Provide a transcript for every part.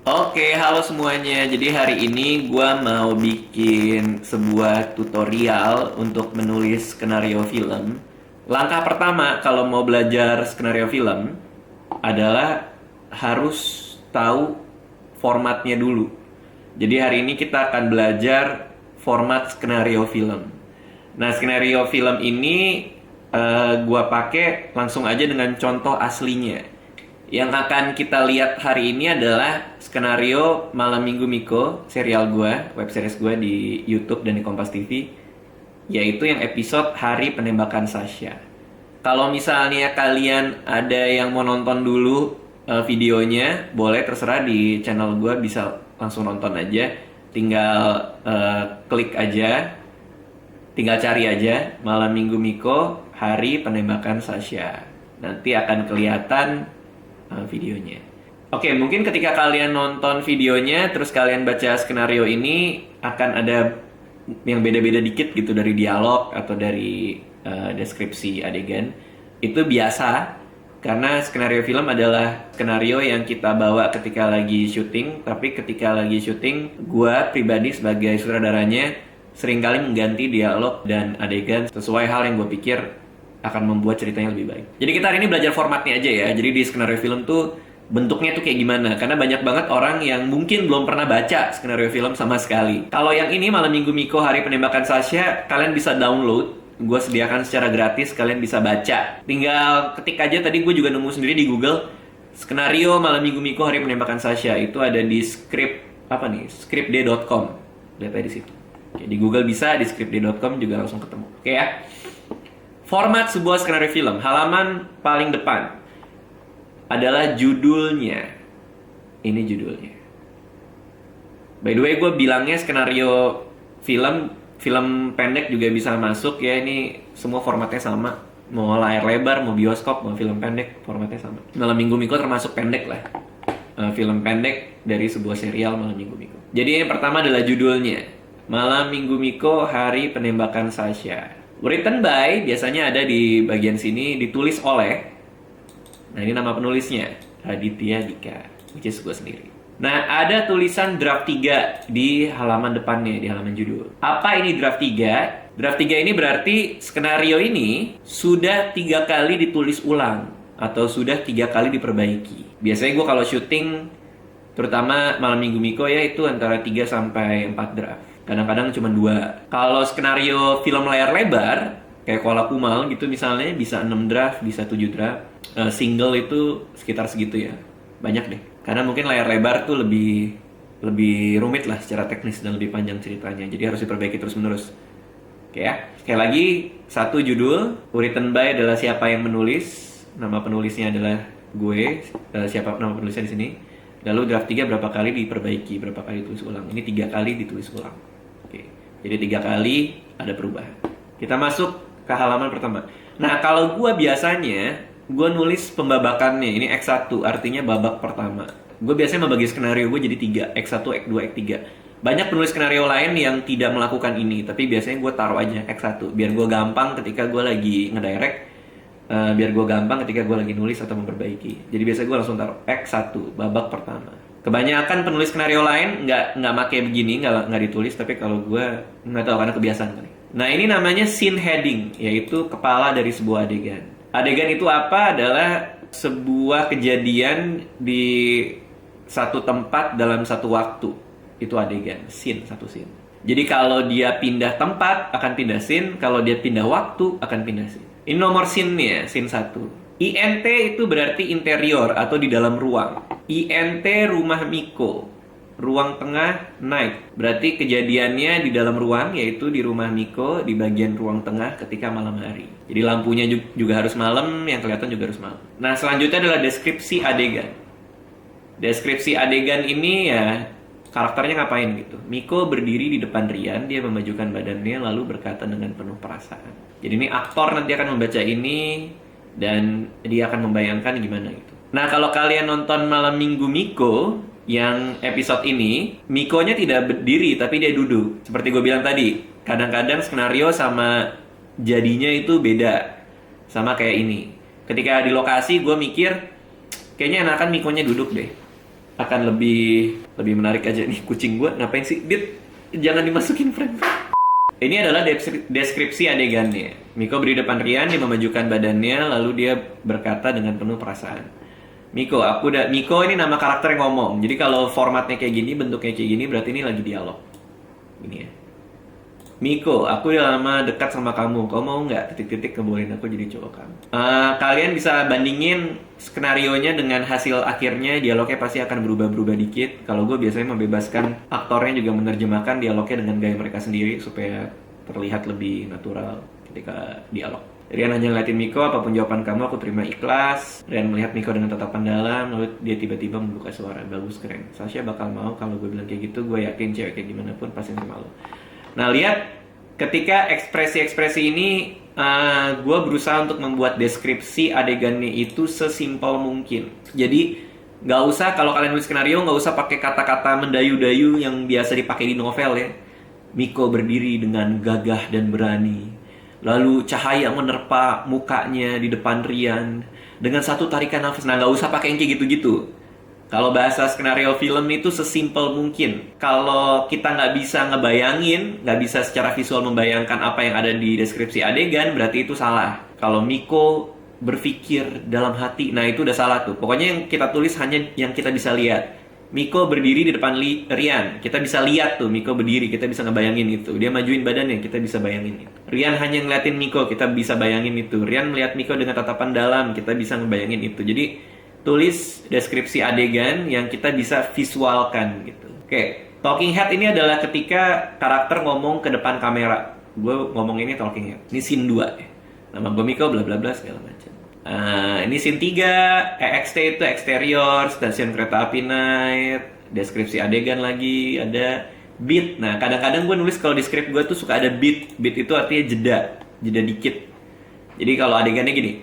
Oke, halo semuanya. Jadi hari ini gua mau bikin sebuah tutorial untuk menulis skenario film. Langkah pertama kalau mau belajar skenario film adalah harus tahu formatnya dulu. Jadi hari ini kita akan belajar format skenario film. Nah, skenario film ini gua pakai langsung aja dengan contoh aslinya. Yang akan kita lihat hari ini adalah skenario Malam Minggu Miko, serial gue, web series gue di YouTube dan di Kompas TV, yaitu yang episode Hari Penembakan Sasha. Kalau misalnya kalian ada yang mau nonton dulu videonya, boleh terserah di channel gue bisa langsung nonton aja. Tinggal klik aja, tinggal cari aja Malam Minggu Miko, Hari Penembakan Sasha. Nanti akan kelihatan videonya. Oke, mungkin ketika kalian nonton videonya, terus kalian baca skenario ini, akan ada yang beda-beda dikit gitu dari dialog atau dari deskripsi adegan. Itu biasa, karena skenario film adalah skenario yang kita bawa ketika lagi syuting, tapi ketika lagi syuting, gua pribadi sebagai sutradaranya seringkali mengganti dialog dan adegan sesuai hal yang gue pikir akan membuat ceritanya lebih baik. Jadi kita hari ini belajar formatnya aja ya. Jadi di skenario film tuh bentuknya tuh kayak gimana. Karena banyak banget orang yang mungkin belum pernah baca skenario film sama sekali. Kalau yang ini Malam Minggu Miko Hari Penembakan Sasha, kalian bisa download. Gue sediakan secara gratis, kalian bisa baca. Tinggal ketik aja, tadi gue juga nemu sendiri di Google. Skenario Malam Minggu Miko Hari Penembakan Sasha itu ada di scriptd.com. Lihat aja di situ. Oke, di Google bisa, di scriptd.com juga langsung ketemu. Oke ya. Format sebuah skenario film, halaman paling depan adalah judulnya. Ini judulnya. By the way, gue bilangnya skenario film pendek juga bisa masuk ya. Ini semua formatnya sama. Mau layar lebar, mau bioskop, mau film pendek, formatnya sama. Malam Minggu Miko termasuk pendek lah. Film pendek dari sebuah serial Malam Minggu Miko. Jadi yang pertama adalah judulnya. Malam Minggu Miko Hari Penembakan Sasha. Written by, biasanya ada di bagian sini, ditulis oleh. Nah, ini nama penulisnya, Raditya Dika, which is gue sendiri. Nah, ada tulisan draft 3 di halaman depannya, di halaman judul. Apa ini draft 3? Draft 3 ini berarti skenario ini sudah 3 kali ditulis ulang, atau sudah 3 kali diperbaiki. Biasanya gue kalau syuting, terutama Malam Minggu Miko ya, itu antara 3 sampai 4 draft. Kadang-kadang cuma 2. Kalau skenario film layar lebar kayak Kuala Kumal gitu misalnya, bisa 6 draft, bisa 7 draft. Single itu sekitar segitu ya. Banyak deh. Karena mungkin layar lebar tuh lebih rumit lah secara teknis dan lebih panjang ceritanya. Jadi harus diperbaiki terus-menerus. Oke ya. Sekali lagi, satu judul, written by adalah siapa yang menulis. Nama penulisnya adalah gue. Siapa nama penulisnya di sini. Lalu draft 3 berapa kali diperbaiki, berapa kali ditulis ulang. Ini 3 kali ditulis ulang. Oke. Jadi 3 kali ada perubahan. Kita masuk ke halaman pertama. Nah, kalau gue biasanya, gue nulis pembabakannya. Ini X1, artinya babak pertama. Gue biasanya membagi skenario gue jadi 3. X1, X2, X3. Banyak penulis skenario lain yang tidak melakukan ini. Tapi biasanya gue taruh aja X1. Biar gue gampang ketika gue lagi ngedirect. Biar gue gampang ketika gue lagi nulis atau memperbaiki. Jadi biasanya gue langsung taruh X1, babak pertama. Kebanyakan penulis skenario lain nggak make begini, nggak ditulis. Tapi kalau gue nggak tahu, karena kebiasaan kali. Nah, ini namanya scene heading, yaitu kepala dari sebuah adegan. Adegan itu apa? Adalah sebuah kejadian di satu tempat dalam satu waktu. Itu adegan, scene, satu scene. Jadi kalau dia pindah tempat akan pindah scene, kalau dia pindah waktu akan pindah scene. Ini nomor scene-nya, scene 1. INT itu berarti interior atau di dalam ruang. INT rumah Miko. Ruang tengah night. Berarti kejadiannya di dalam ruang, yaitu di rumah Miko, di bagian ruang tengah ketika malam hari. Jadi lampunya juga harus malam, yang kelihatan juga harus malam. Nah, selanjutnya adalah deskripsi adegan. Deskripsi adegan ini ya, karakternya ngapain gitu. Miko berdiri di depan Rian, dia memajukan badannya lalu berkata dengan penuh perasaan. Jadi ini aktor nanti akan membaca ini dan dia akan membayangkan gimana gitu. Nah, kalau kalian nonton Malam Minggu Miko yang episode ini, Miko-nya tidak berdiri tapi dia duduk. Seperti gue bilang tadi, kadang-kadang skenario sama jadinya itu beda. Sama kayak ini. Ketika di lokasi gue mikir kayaknya enakan Miko-nya duduk deh. akan lebih menarik aja. Nih kucing gue ngapain sih? Dit, jangan dimasukin frame. Ini adalah deskripsi adegannya. Miko berdiri depan Rian, dia memajukan badannya, lalu dia berkata dengan penuh perasaan. Miko ini nama karakter yang ngomong. Jadi kalau formatnya kayak gini, bentuknya kayak gini, berarti ini lagi dialog. Gini ya. Miko, aku udah lama dekat sama kamu. Kau mau nggak titik-titik ngebolehin aku jadi cowok kamu? Kalian bisa bandingin skenarionya dengan hasil akhirnya. Dialognya pasti akan berubah-berubah dikit. Kalau gue biasanya membebaskan aktornya juga menerjemahkan dialognya dengan gaya mereka sendiri supaya terlihat lebih natural ketika dialog. Rian hanya ngeliatin Miko, apapun jawaban kamu aku terima ikhlas. Rian melihat Miko dengan tatapan dalam, lalu dia tiba-tiba membuka suara. Bagus, keren. Sasha bakal mau kalau gue bilang kayak gitu. Gue yakin cewek kayak gimana pun pasti nerima lo. Nah, lihat ketika ekspresi-ekspresi ini, gue berusaha untuk membuat deskripsi adegannya itu sesimpel mungkin. Jadi, nggak usah kalau kalian nulis skenario, nggak usah pakai kata-kata mendayu-dayu yang biasa dipakai di novel ya. Miko berdiri dengan gagah dan berani. Lalu cahaya menerpa mukanya di depan Rian dengan satu tarikan nafas. Nah, nggak usah pakai yang kayak gitu-gitu. Kalau bahasa skenario film itu sesimpel mungkin. Kalau kita nggak bisa ngebayangin, nggak bisa secara visual membayangkan apa yang ada di deskripsi adegan, berarti itu salah. Kalau Miko berpikir dalam hati, nah itu udah salah tuh. Pokoknya yang kita tulis hanya yang kita bisa lihat. Miko berdiri di depan Rian, kita bisa lihat tuh Miko berdiri, kita bisa ngebayangin itu. Dia majuin badannya, kita bisa bayangin itu. Rian hanya ngeliatin Miko, kita bisa bayangin itu. Rian melihat Miko dengan tatapan dalam, kita bisa ngebayangin itu. Jadi tulis deskripsi adegan yang kita bisa visualkan gitu. Oke, talking head ini adalah ketika karakter ngomong ke depan kamera. Gue ngomong ini talking head. Ini scene 2 ya. Nama gue Miko bla bla bla segala macam. Ini scene 3, EXT itu eksterior, stasiun kereta api night, deskripsi adegan lagi, ada beat. Nah, kadang-kadang gue nulis kalau di script gue tuh suka ada beat. Beat itu artinya jeda dikit. Jadi kalau adegannya gini,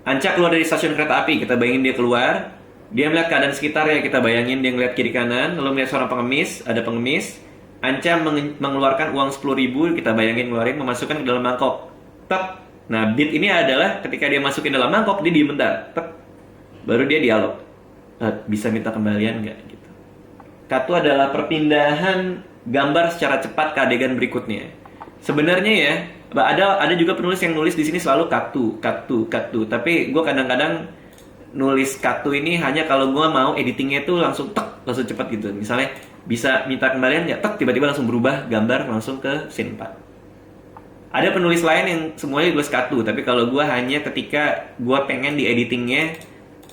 Anca keluar dari stasiun kereta api, kita bayangin dia keluar. Dia melihat keadaan sekitar ya, kita bayangin dia ngeliat kiri kanan. Lalu melihat seorang pengemis, ada pengemis. Anca mengeluarkan uang 10.000, kita bayangin ngeluarin, memasukkan ke dalam mangkok. Tek. Nah, beat ini adalah ketika dia masukin dalam mangkok, dia diem bentar. Tek. Baru dia dialog. Bisa minta kembalian nggak? Gitu. Katu adalah perpindahan gambar secara cepat ke adegan berikutnya. Sebenarnya ya, ada juga penulis yang nulis di sini selalu katu. Tapi gue kadang-kadang nulis katu ini hanya kalau gue mau editingnya itu langsung cepat gitu. Misalnya bisa minta kembalian nggak, tiba-tiba langsung berubah gambar langsung ke scene 4. Ada penulis lain yang semuanya tulis katu, tapi kalau gue hanya ketika gue pengen di editingnya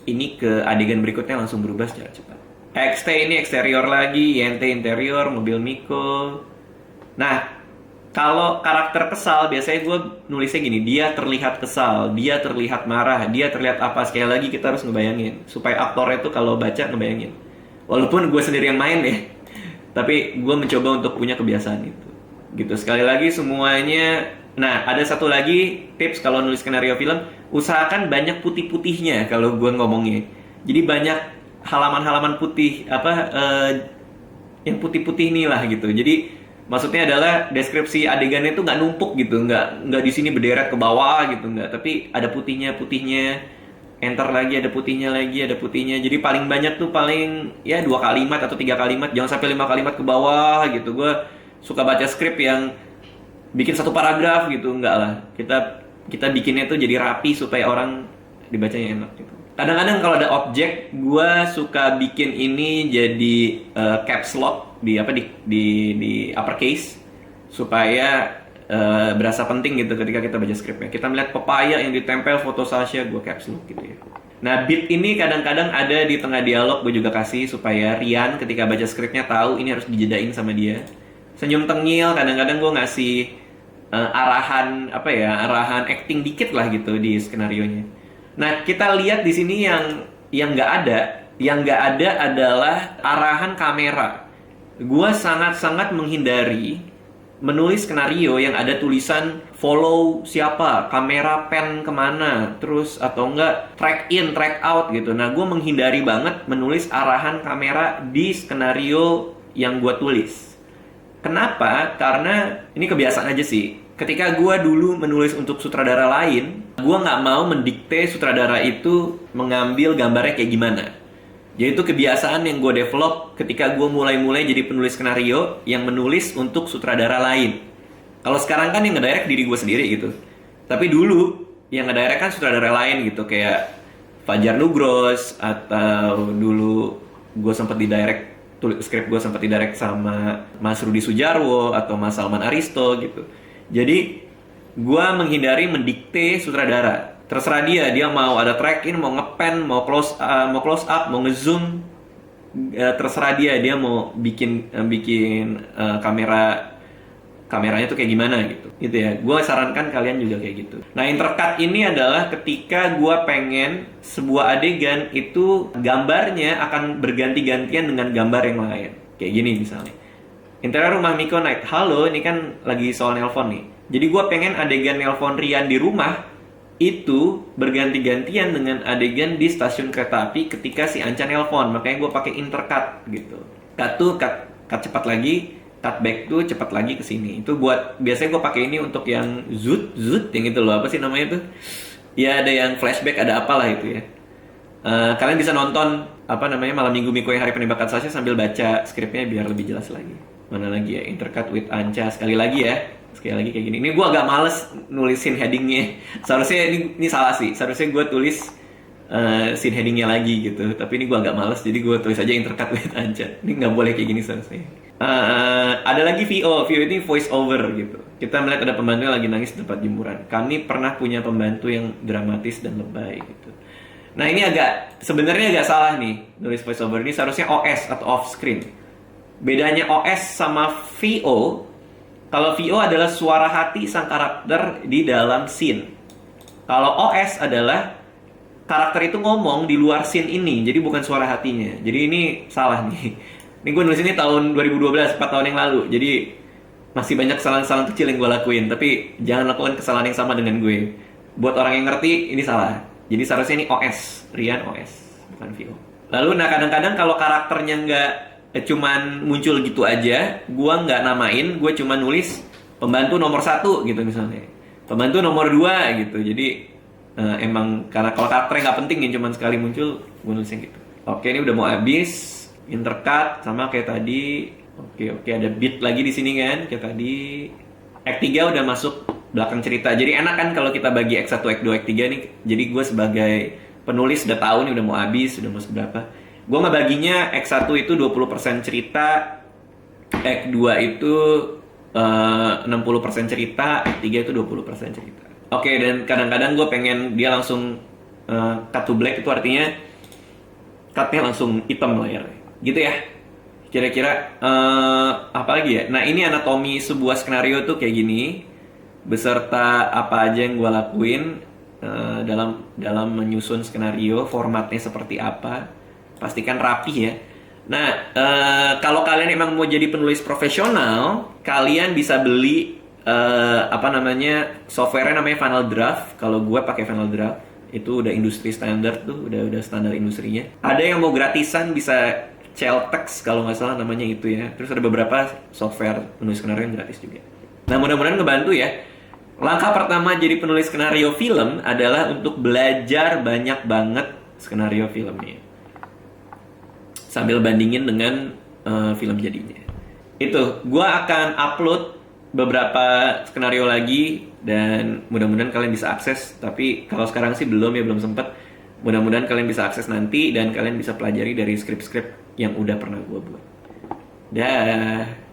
ini ke adegan berikutnya langsung berubah secara cepat. XT ini eksterior lagi, YNT interior, mobil Miko. Nah, kalau karakter kesal, biasanya gue nulisnya gini, dia terlihat kesal, dia terlihat marah, dia terlihat apa. Sekali lagi kita harus ngebayangin, supaya aktornya tuh kalau baca ngebayangin. Walaupun gue sendiri yang main ya, tapi gue mencoba untuk punya kebiasaan itu. Gitu, sekali lagi semuanya. Nah, ada satu lagi tips kalau nulis skenario film, usahakan banyak putih-putihnya kalau gue ngomongnya. Jadi banyak halaman-halaman putih, yang putih-putih inilah gitu. Jadi maksudnya adalah deskripsi adegannya itu nggak numpuk gitu, nggak di sini berderet ke bawah gitu, nggak. Tapi ada putihnya, enter lagi ada putihnya. Jadi paling banyak tuh paling ya 2 kalimat atau 3 kalimat, jangan sampai 5 kalimat ke bawah gitu. Gue suka baca skrip yang bikin 1 paragraf gitu, enggak lah. Kita bikinnya tuh jadi rapi supaya orang dibacanya enak gitu. Kadang-kadang kalau ada objek, gue suka bikin ini jadi caps lock di uppercase supaya berasa penting gitu ketika kita baca skripnya. Kita melihat pepaya yang ditempel foto Sasha, gue caps lock gitu ya. Nah, beat ini kadang-kadang ada di tengah dialog, gue juga kasih supaya Rian ketika baca skripnya tahu ini harus dijedain sama dia. Senyum tengil, kadang-kadang gue ngasih arahan acting dikit lah gitu di skenarionya. Nah, kita lihat di sini yang nggak ada. Yang nggak ada adalah arahan kamera. Gue sangat-sangat menghindari menulis skenario yang ada tulisan follow siapa, kamera pan kemana, terus atau enggak track in, track out gitu. Nah, gue menghindari banget menulis arahan kamera di skenario yang gue tulis. Kenapa? Karena ini kebiasaan aja sih. Ketika gue dulu menulis untuk sutradara lain, gue nggak mau mendikte sutradara itu mengambil gambarnya kayak gimana. Jadi itu kebiasaan yang gue develop ketika gue mulai-mulai jadi penulis skenario yang menulis untuk sutradara lain. Kalau sekarang kan yang ngedirect diri gue sendiri gitu. Tapi dulu yang ngedirect kan sutradara lain gitu, kayak Fajar Nugros, atau dulu gue sempat didirect, skrip gue sempat didirect sama Mas Rudi Sujarwo atau Mas Salman Aristo gitu. Jadi gue menghindari mendikte sutradara. Terserah dia mau ada track in, mau ngepen, mau close up, mau ngezoom, terserah dia mau bikin kameranya tuh kayak gimana gitu ya. Gue sarankan kalian juga kayak gitu. Nah, intercut ini adalah ketika gue pengen sebuah adegan itu gambarnya akan berganti-gantian dengan gambar yang lain. Kayak gini misalnya, interior rumah Miko Night. Halo, ini kan lagi soal nelpon nih. Jadi gue pengen adegan nelpon Rian di rumah itu berganti-gantian dengan adegan di stasiun kereta api ketika si Anca nelpon. Makanya gue pakai intercut gitu. Cut cepat lagi, cut back tuh cepat lagi ke sini. Itu buat, biasanya gue pakai ini untuk yang zoot yang itu loh, apa sih namanya tuh? Ya ada yang flashback, ada apalah itu ya. Kalian bisa nonton Malam Minggu Miko yang Hari Penembakan Sasha sambil baca skripnya biar lebih jelas lagi. Mana lagi ya, intercut with Anca. Sekali lagi kayak gini. Ini gue agak males nulisin headingnya. Seharusnya ini salah sih. Seharusnya gue tulis scene headingnya lagi gitu. Tapi ini gue agak males, jadi gue tulis aja intercut with Anca. Ini nggak boleh kayak gini seharusnya. Ada lagi VO ini voice over gitu. Kita melihat ada pembantu yang lagi nangis di tempat jemuran. Kami pernah punya pembantu yang dramatis dan lebay gitu. Nah, ini sebenarnya agak salah nih nulis voice over ini. Seharusnya OS atau off screen. Bedanya OS sama VO, kalau VO adalah suara hati sang karakter di dalam scene. Kalau OS adalah karakter itu ngomong di luar scene ini, jadi bukan suara hatinya. Jadi ini salah nih. Ini gue nulis ini tahun 2012, 4 tahun yang lalu. Jadi masih banyak kesalahan-kesalahan kecil yang gue lakuin. Tapi jangan lakukan kesalahan yang sama dengan gue. Buat orang yang ngerti, ini salah. Jadi seharusnya ini OS, Rian OS, bukan VO. Lalu kadang-kadang kalau karakternya nggak cuman muncul gitu aja, gue nggak namain, gue cuma nulis pembantu nomor 1 gitu misalnya, pembantu nomor 2 gitu. Jadi emang karena kalau karakternya nggak penting yang cuma sekali muncul, gue nulisnya gitu. Oke, ini udah mau habis. Intercut sama kayak tadi. Oke, ada beat lagi di sini kan kayak tadi. Act 3 udah masuk belakang cerita. Jadi enak kan kalau kita bagi Act 1, Act 2, Act 3 nih. Jadi gue sebagai penulis udah tahu nih udah mau habis, udah mau seberapa. Gue ngebaginya Act 1 itu 20% cerita, Act 2 itu 60% cerita, Act 3 itu 20% cerita. Oke, dan kadang-kadang gue pengen dia langsung cut to black, itu artinya cutnya langsung hitam layarnya. Gitu ya. Kira-kira apa lagi ya? Nah, ini anatomi sebuah skenario tuh kayak gini, beserta apa aja yang gue lakuin dalam menyusun skenario, formatnya seperti apa. Pastikan rapi ya. Nah, kalau kalian emang mau jadi penulis profesional, kalian bisa beli software-nya namanya Final Draft. Kalau gue pakai Final Draft, itu udah industri standar tuh, udah standar industrinya. Ada yang mau gratisan bisa Celtex kalau nggak salah namanya itu ya. Terus ada beberapa software penulis skenario yang gratis juga. Nah, mudah-mudahan ngebantu ya. Langkah pertama jadi penulis skenario film adalah untuk belajar banyak banget skenario filmnya, sambil bandingin dengan film jadinya. Itu, gue akan upload beberapa skenario lagi dan mudah-mudahan kalian bisa akses. Tapi kalau sekarang sih belum sempat. Mudah-mudahan kalian bisa akses nanti dan kalian bisa pelajari dari skrip-skrip yang udah pernah gue buat. Dah.